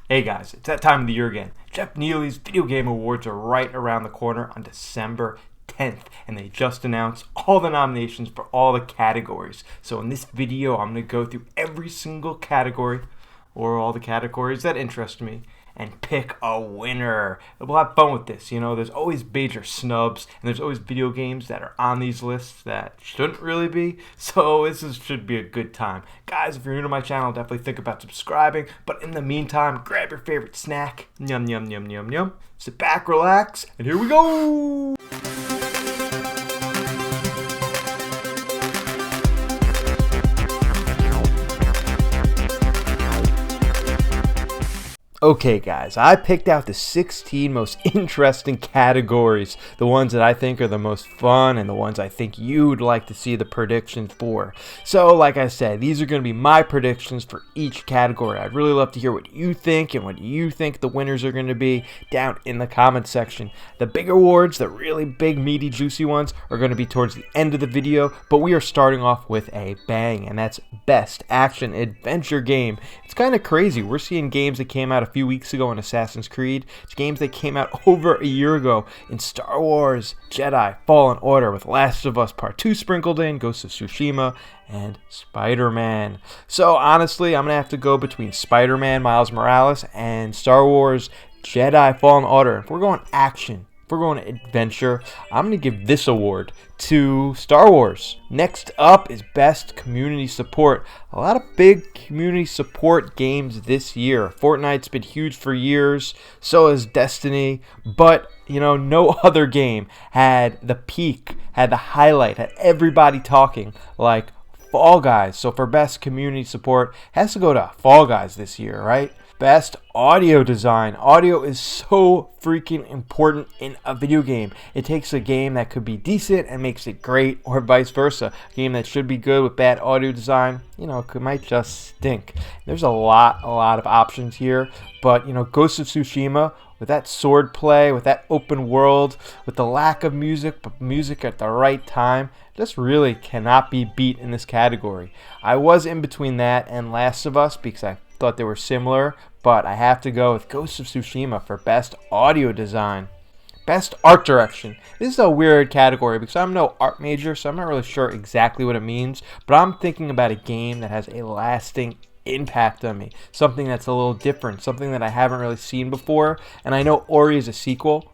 Hey guys, it's that time of the year again. Jeff Neely's Video Game Awards are right around the corner on December 10th, and they just announced all the nominations for all the categories. So in this video, I'm going to go through every single category, or all the categories that interest me, and pick a winner. We'll have fun with this. You know, there's always major snubs, and there's always video games that are on these lists that shouldn't really be. So should be a good time. Guys, if you're new to my channel, definitely think about subscribing. But in the meantime, grab your favorite snack. Yum, yum, yum, yum, yum. Sit back, relax, and here we go! Okay guys, I picked out the 16 most interesting categories, the ones that I think are the most fun and the ones I think you'd like to see the predictions for. So like I said, these are going to be my predictions for each category. I'd really love to hear what you think and what you think the winners are going to be down in the comment section. The big awards, the really big meaty juicy ones, are going to be towards the end of the video, but we are starting off with a bang, and that's Best Action Adventure Game. It's kind of crazy. We're seeing games that came out a few weeks ago in Assassin's Creed. It's games that came out over a year ago in Star Wars, Jedi, Fallen Order, with Last of Us Part 2 sprinkled in, Ghost of Tsushima, and Spider-Man. So honestly, I'm going to have to go between Spider-Man, Miles Morales, and Star Wars, Jedi, Fallen Order. If we're going action, if we're going adventure, I'm going to give this award to Star Wars. Next up is Best Community Support. A lot of big community support games this year. Fortnite's been huge for years, so has Destiny, but you know, no other game had the peak, had the highlight, had everybody talking like Fall Guys. So for Best Community Support, has to go to Fall Guys this year, right? Best Audio Design. Audio is so freaking important in a video game. It takes a game that could be decent and makes it great, or vice versa. A game that should be good with bad audio design, you know, might just stink. There's a lot of options here, but you know, Ghost of Tsushima, with that sword play, with that open world, with the lack of music, but music at the right time, just really cannot be beat in this category. I was in between that and Last of Us because I thought they were similar, but I have to go with Ghost of Tsushima for Best Audio Design. Best Art Direction. This is a weird category because I'm no art major, so I'm not really sure exactly what it means, but I'm thinking about a game that has a lasting impact on me, something that's a little different, something that I haven't really seen before. And I know Ori is a sequel,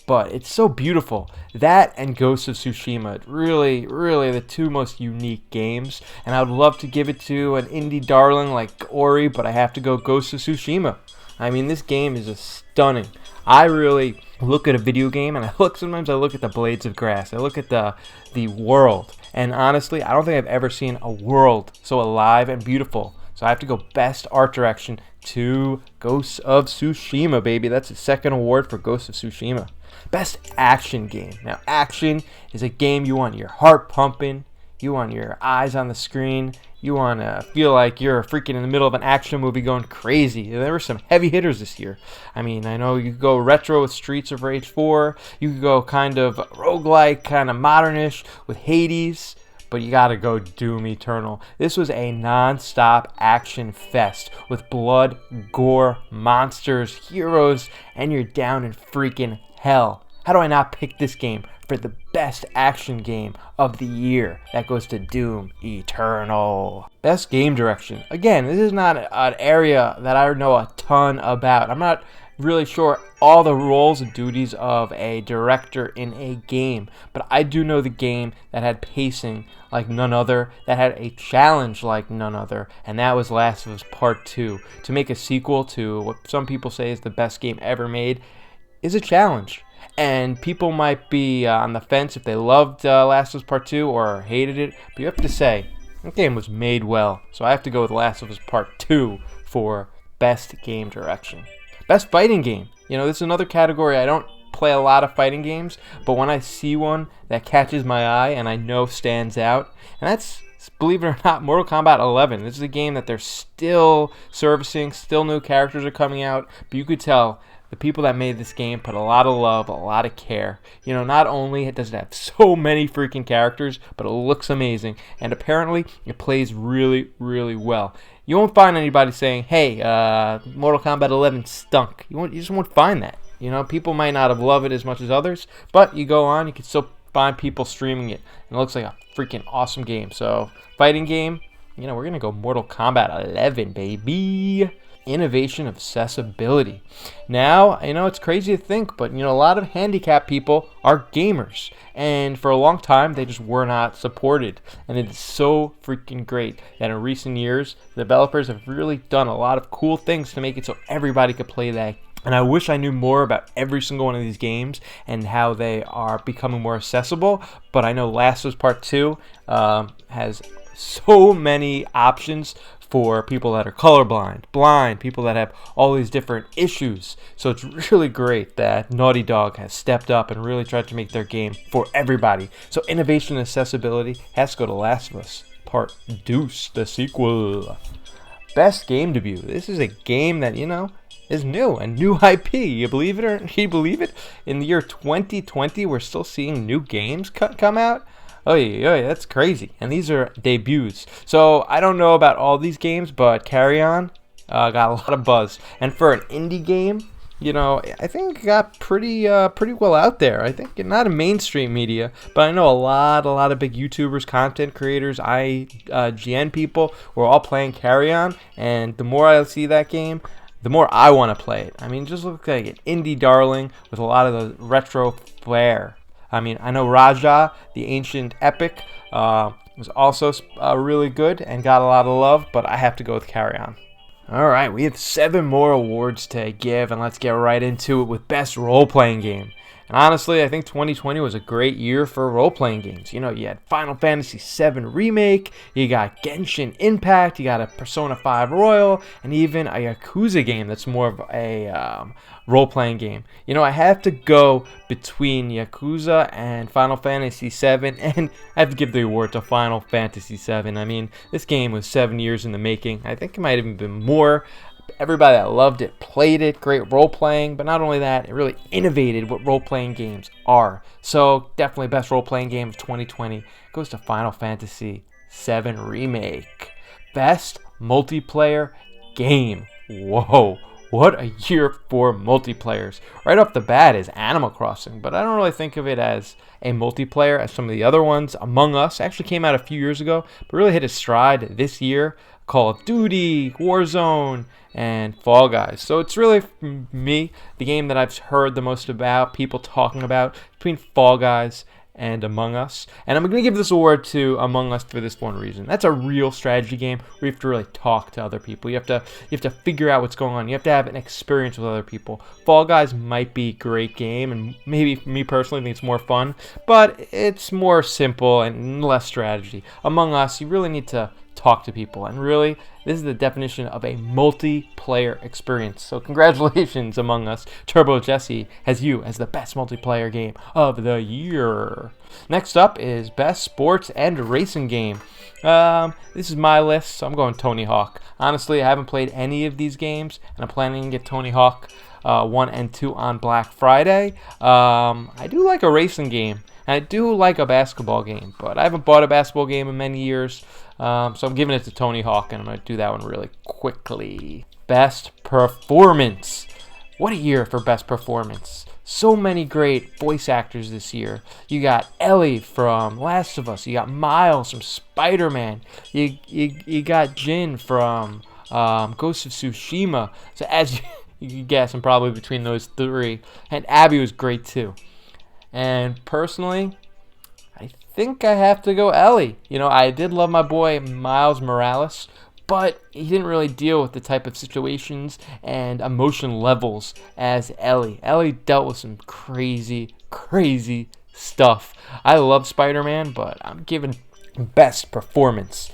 but it's so beautiful. That and Ghost of Tsushima, really the two most unique games. And I would love to give it to an indie darling like Ori, but I have to go Ghost of Tsushima. I mean, this game is just stunning. I really look at a video game and sometimes I look at the blades of grass. I look at the world. And honestly, I don't think I've ever seen a world so alive and beautiful. So I have to go Best Art Direction to Ghost of Tsushima, baby. That's the second award for Ghost of Tsushima. Best Action Game. Now, action is a game you want your heart pumping, you want your eyes on the screen, you want to feel like you're freaking in the middle of an action movie going crazy. There were some heavy hitters this year. I mean, I know you could go retro with Streets of Rage 4, you could go kind of roguelike, kind of modernish with Hades, but you gotta go Doom Eternal. This was a non-stop action fest with blood, gore, monsters, heroes, and you're down in freaking hell. How do I not pick this game for the best action game of the year? That goes to Doom Eternal. Best Game Direction. Again, this is not an area that I know a ton about. I'm not really sure all the roles and duties of a director in a game, but I do know the game that had pacing like none other, that had a challenge like none other, and that was Last of Us Part 2. To make a sequel to what some people say is the best game ever made is a challenge, and people might be on the fence if they loved Last of Us Part 2 or hated it, but you have to say that game was made well. So I have to go with Last of Us Part 2 for Best Game Direction. Best Fighting Game. You know, this is another category. I don't play a lot of fighting games, but when I see one that catches my eye and I know stands out, and that's, believe it or not, Mortal Kombat 11. This is a game that they're still servicing, still new characters are coming out, but you could tell the people that made this game put a lot of love, a lot of care. You know, not only does it have so many freaking characters, but it looks amazing, and apparently it plays really well. You won't find anybody saying, hey, Mortal Kombat 11 stunk. You just won't find that. You know, people might not have loved it as much as others, but you go on, you can still find people streaming it, and it looks like a freaking awesome game. So, fighting game, you know, we're going to go Mortal Kombat 11, baby. Innovation, accessibility. Now, you know, it's crazy to think, but, you know, a lot of handicapped people are gamers. And for a long time, they just were not supported. And it is so freaking great that in recent years, developers have really done a lot of cool things to make it so everybody could play that. And I wish I knew more about every single one of these games and how they are becoming more accessible. But I know Last of Us Part 2 has so many options for people that are colorblind, blind, people that have all these different issues. So it's really great that Naughty Dog has stepped up and really tried to make their game for everybody. So innovation and accessibility has to go to Last of Us Part Deuce, the sequel. Best game debut. This is a game that, you know, is new and new IP. You believe it or you believe it? In the year 2020, we're still seeing new games come out. Oh yeah, that's crazy. And these are debuts. So I don't know about all these games, but Carry On got a lot of buzz. And for an indie game, you know, I think it got pretty well out there. I think not in mainstream media, but I know a lot of big YouTubers, content creators, IGN people were all playing Carry On. And the more I see that game, the more I want to play it. I mean, it just looks like an indie darling with a lot of the retro flair. I mean, I know Raja, the ancient epic, was also really good and got a lot of love, but I have to go with Carry On. All right, we have 7 more awards to give, and let's get right into it with Best Role-Playing Game. And honestly, I think 2020 was a great year for role-playing games. You know, you had Final Fantasy VII Remake, you got Genshin Impact, you got a Persona 5 Royal, and even a Yakuza game that's more of a role-playing game. You know, I have to go between Yakuza and Final Fantasy VII, and I have to give the award to Final Fantasy VII. I mean, this game was 7 years in the making. I think it might have even been more. Everybody that loved it played it, great role-playing, but not only that, it really innovated what role-playing games are. So definitely best role-playing game of 2020 goes to Final Fantasy VII Remake. Best multiplayer game. Whoa, what a year for multiplayers. Right off the bat is Animal Crossing, but I don't really think of it as a multiplayer as some of the other ones. Among Us actually came out a few years ago, but really hit its stride this year. Call of Duty, Warzone, and Fall Guys. So it's really, for me, the game that I've heard the most about, people talking about, between Fall Guys and Among Us. And I'm going to give this award to Among Us for this one reason. That's a real strategy game where you have to really talk to other people. You have to figure out what's going on. You have to have an experience with other people. Fall Guys might be a great game, and maybe for me personally, I think it's more fun, but it's more simple and less strategy. Among Us, you really need to talk to people, and really this is the definition of a multiplayer experience. So congratulations, Among Us. Turbo Jesse has you as the best multiplayer game of the year. Next up is best sports and racing game. This is my list, so I'm going Tony Hawk. Honestly, I haven't played any of these games, and I'm planning to get Tony Hawk 1 and 2 on Black Friday. I do like a racing game. I do like a basketball game, but I haven't bought a basketball game in many years. So I'm giving it to Tony Hawk, and I'm going to do that one really quickly. Best performance. What a year for best performance. So many great voice actors this year. You got Ellie from Last of Us. You got Miles from Spider-Man. You got Jin from Ghost of Tsushima. So as you can guess, I'm probably between those 3. And Abby was great too. And personally, I think I have to go Ellie. You know, I did love my boy Miles Morales, but he didn't really deal with the type of situations and emotion levels as Ellie. Ellie dealt with some crazy stuff. I love Spider-Man, but I'm giving best performance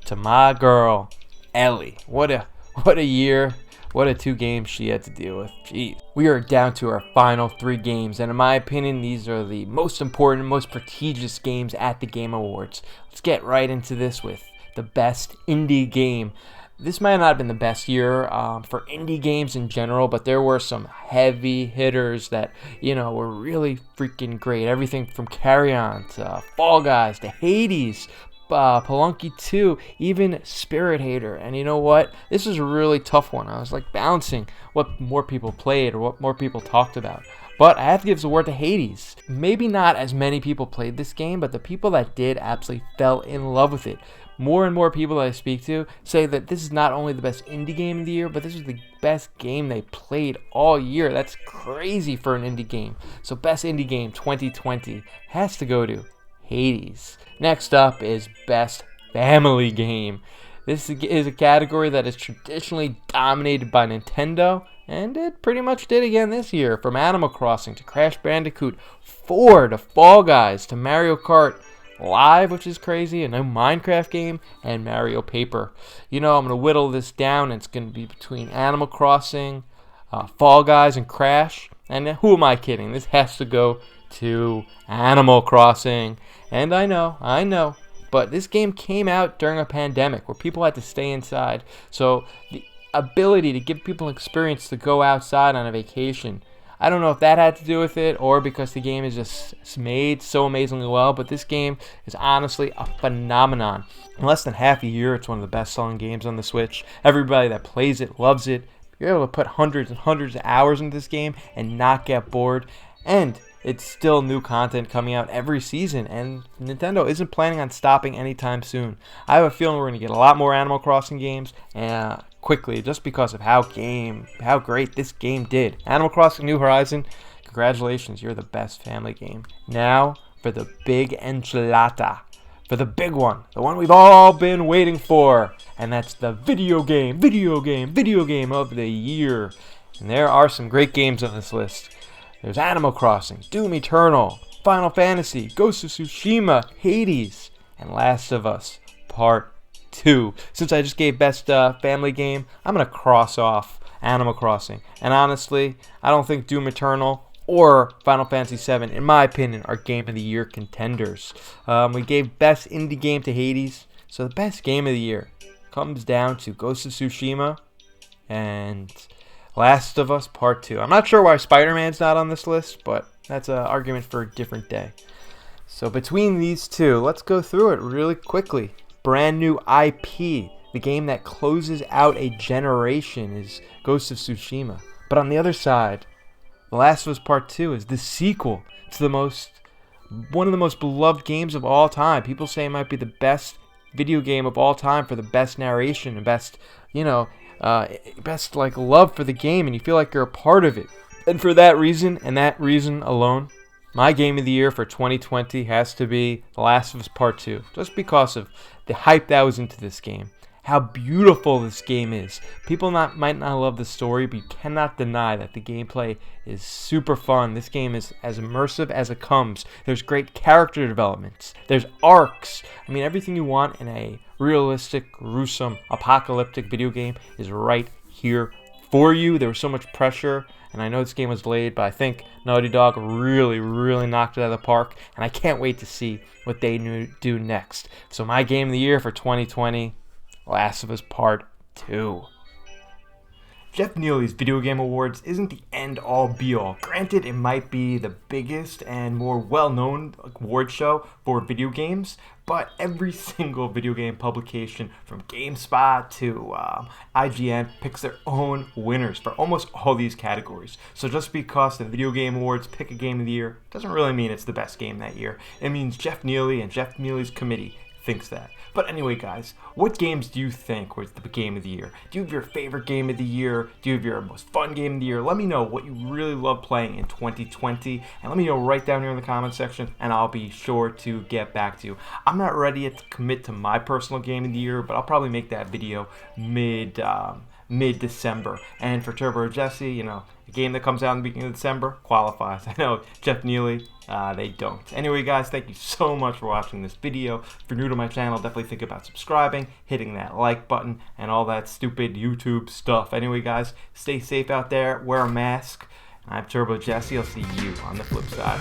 to my girl, Ellie. What a year. What a 2 games she had to deal with. Jeez. We are down to our final 3 games, and in my opinion, these are the most important, most prestigious games at the Game Awards. Let's get right into this with the best indie game. This might not have been the best year for indie games in general, but there were some heavy hitters that, you know, were really freaking great. Everything from Carry On to Fall Guys to Hades. Pelunky 2, even Spirit Hater. And you know what? This is a really tough one. I was like balancing what more people played or what more people talked about. But I have to give the award to Hades. Maybe not as many people played this game, but the people that did absolutely fell in love with it. More and more people that I speak to say that this is not only the best indie game of the year, but this is the best game they played all year. That's crazy for an indie game. So best indie game 2020 has to go to Hades. Next up is best family game. This is a category that is traditionally dominated by Nintendo, and it pretty much did again this year. From Animal Crossing to Crash Bandicoot 4 to Fall Guys to Mario Kart Live, which is crazy, a new Minecraft game, and Mario Paper. You know, I'm going to whittle this down. It's going to be between Animal Crossing, Fall Guys, and Crash. And who am I kidding? This has to go to Animal Crossing. And I know. But this game came out during a pandemic where people had to stay inside. So the ability to give people an experience to go outside on a vacation, I don't know if that had to do with it or because the game is just made so amazingly well, but this game is honestly a phenomenon. In less than half a year, it's one of the best-selling games on the Switch. Everybody that plays it loves it. You're able to put hundreds and hundreds of hours into this game and not get bored. And it's still new content coming out every season, and Nintendo isn't planning on stopping anytime soon. I have a feeling we're going to get a lot more Animal Crossing games quickly, just because of how great this game did. Animal Crossing New Horizon, congratulations, you're the best family game. Now for the big enchilada, for the big one, the one we've all been waiting for, and that's the video game of the year. And there are some great games on this list. There's Animal Crossing, Doom Eternal, Final Fantasy, Ghost of Tsushima, Hades, and Last of Us Part 2. Since I just gave best family game, I'm going to cross off Animal Crossing. And honestly, I don't think Doom Eternal or Final Fantasy VII, in my opinion, are Game of the Year contenders. We gave best indie game to Hades, so the best game of the year comes down to Ghost of Tsushima and Last of Us Part 2. I'm not sure why Spider-Man's not on this list, but that's an argument for a different day. So between these two, let's go through it really quickly. Brand new IP, the game that closes out a generation, is Ghost of Tsushima. But on the other side, The Last of Us Part 2 is the sequel to one of the most beloved games of all time. People say it might be the best video game of all time for the best narration and best love for the game, and you feel like you're a part of it. And for that reason, and that reason alone, my game of the year for 2020 has to be The Last of Us Part 2, just because of the hype that was into this game, how beautiful this game is. People might not love the story, but you cannot deny that the gameplay is super fun. This game is as immersive as it comes. There's great character developments. There's arcs. I mean, everything you want in a realistic, gruesome, apocalyptic video game is right here for you. There was so much pressure, and I know this game was delayed, but I think Naughty Dog really, really knocked it out of the park, and I can't wait to see what they do next. So my game of the year for 2020, Last of Us Part 2. Jeff Neely's Video Game Awards isn't the end-all be-all. Granted, it might be the biggest and more well-known award show for video games, but every single video game publication, from GameSpot to IGN, picks their own winners for almost all these categories. So just because the Video Game Awards pick a game of the year doesn't really mean it's the best game that year. It means Jeff Neely and Jeff Neely's committee thinks that. But anyway, guys, what games do you think was the game of the year? Do you have your favorite game of the year? Do you have your most fun game of the year? Let me know what you really love playing in 2020, and let me know right down here in the comment section, and I'll be sure to get back to you. I'm not ready yet to commit to my personal game of the year, but I'll probably make that video mid-December. And for Turbo Jesse, a game that comes out in the beginning of December qualifies. I know Jeff Neely, they don't. Anyway, guys, thank you so much for watching this video. If you're new to my channel, definitely think about subscribing, hitting that like button, and all that stupid YouTube stuff. Anyway, guys, stay safe out there, wear a mask. I'm Turbo Jesse. I'll see you on the flip side.